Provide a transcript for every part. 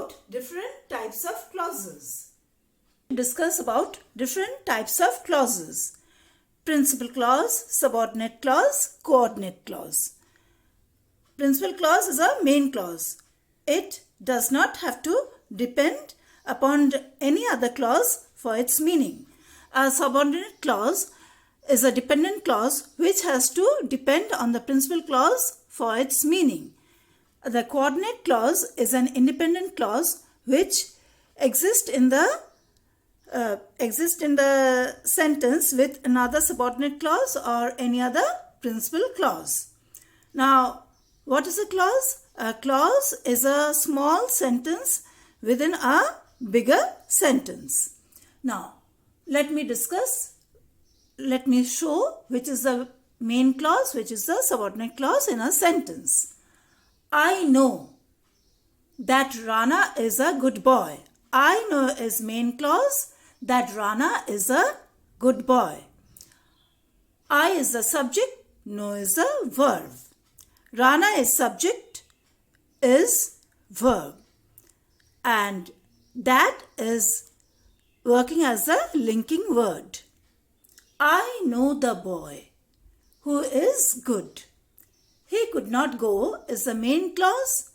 about different types of clauses. Discuss about different types of clauses. Principal clause, subordinate clause, coordinate clause. Principal clause is a main clause. It does not have to depend upon any other clause for its meaning. A subordinate clause is a dependent clause which has to depend on the principal clause for its meaning. The coordinate clause is an independent clause which exists in the sentence with another subordinate clause or any other principal clause. Now, what is a clause? A clause is a small sentence within a bigger sentence. Now, let me show which is the main clause, which is the subordinate clause in a sentence. I know that Rana is a good boy. I know is main clause, that Rana is a good boy. I is the subject, know is the verb. Rana is subject, is verb. And that is working as a linking word. I know the boy who is good. He could not go is the main clause.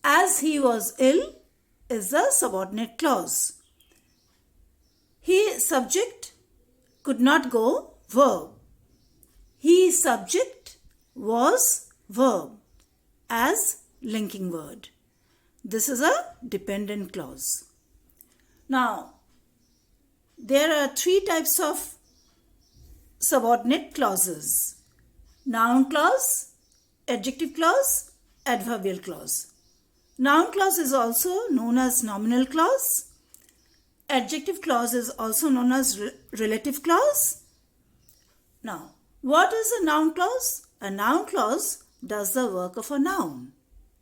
As he was ill is the subordinate clause. He subject could not go verb. He subject was verb as linking word. This is a dependent clause. Now, there are three types of subordinate clauses: noun clause, adjective clause, adverbial clause. Noun clause is also known as nominal clause. Adjective clause is also known as relative clause. Now, what is a noun clause? A noun clause does the work of a noun.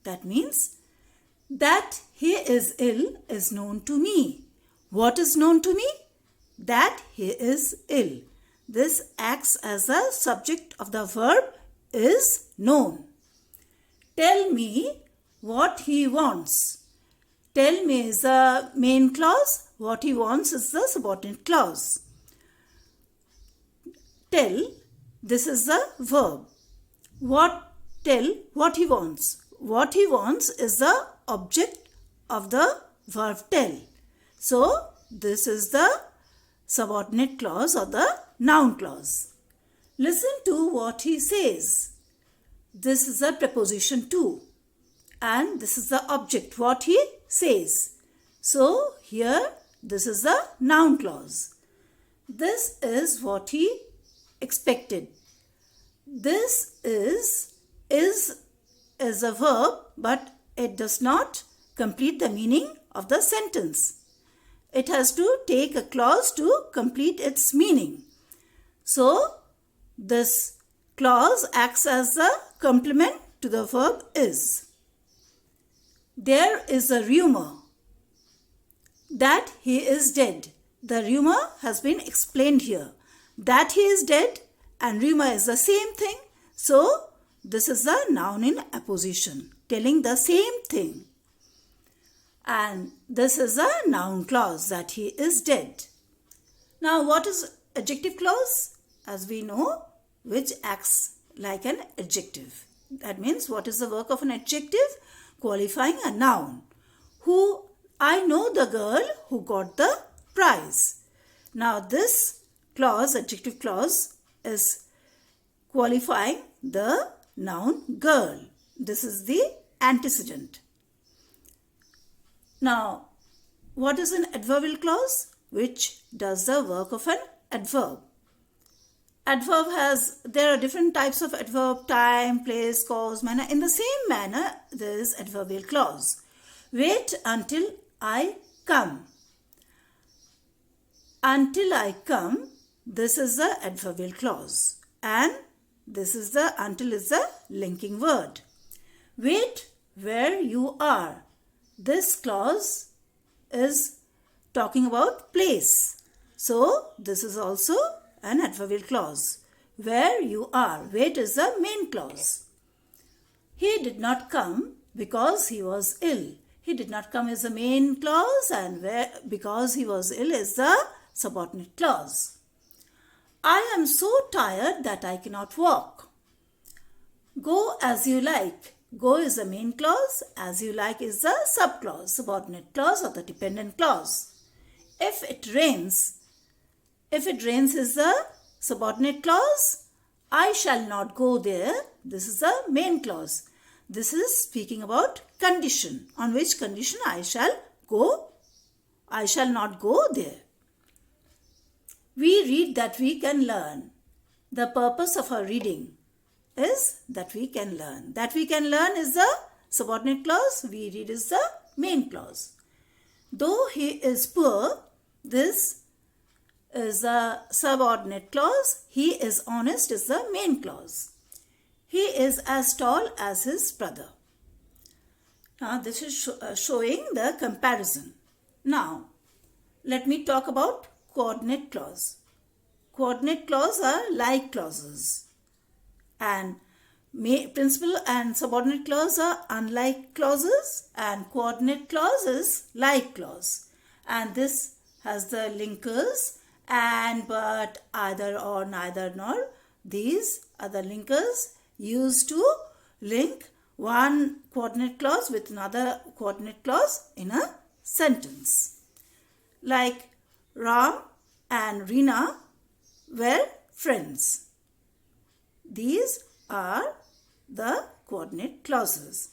That means that he is ill is known to me. What is known to me? That he is ill. This acts as the subject of the verb is known. Tell me what he wants. Tell me is the main clause. What he wants is the subordinate clause. Tell, this is the verb. Tell what he wants. What he wants is the object of the verb tell. So, this is the subordinate clause or the noun clause. Listen to what he says. This is a preposition to, and this is the object, what he says. So, here this is the noun clause. This is what he expected. This is a verb, but it does not complete the meaning of the sentence. It has to take a clause to complete its meaning. So, this clause acts as a complement to the verb is. There is a rumor that he is dead. The rumor has been explained here. That he is dead and rumor is the same thing. So, this is a noun in apposition, telling the same thing. And this is a noun clause, that he is dead. Now, what is adjective clause? As we know, which acts like an adjective. That means, what is the work of an adjective? Qualifying a noun. I know the girl who got the prize. Now, this clause, adjective clause, is qualifying the noun girl. This is the antecedent. Now, what is an adverbial clause? Which does the work of an adverb. There are different types of adverb: time, place, cause, manner. In the same manner, there is adverbial clause. Wait until I come. Until I come, this is the adverbial clause. And this is the until is the linking word. Wait where you are. This clause is talking about place. So, this is also an adverbial clause. Where you are. Wait is the main clause. He did not come because he was ill. He did not come as a main clause, and because he was ill is the subordinate clause. I am so tired that I cannot walk. Go as you like. Go is the main clause. As you like is the subclause, subordinate clause or the dependent clause. If it rains is the subordinate clause. I shall not go there. This is the main clause. This is speaking about condition. On which condition I shall go? I shall not go there. We read that we can learn. The purpose of our reading is that we can learn. That we can learn is the subordinate clause. We read is the main clause. Though he is poor, this is the subordinate clause. He is honest is the main clause. He is as tall as his brother. Now this is showing the comparison. Now let me talk about coordinate clause. Coordinate clause are like clauses, and principal and subordinate clause are unlike clauses, and coordinate clause is like clause. And this has the linkers and, but, either, or, neither, nor. These are the linkers used to link one coordinate clause with another coordinate clause in a sentence. Like Ram and Reena were friends. These are the coordinate clauses.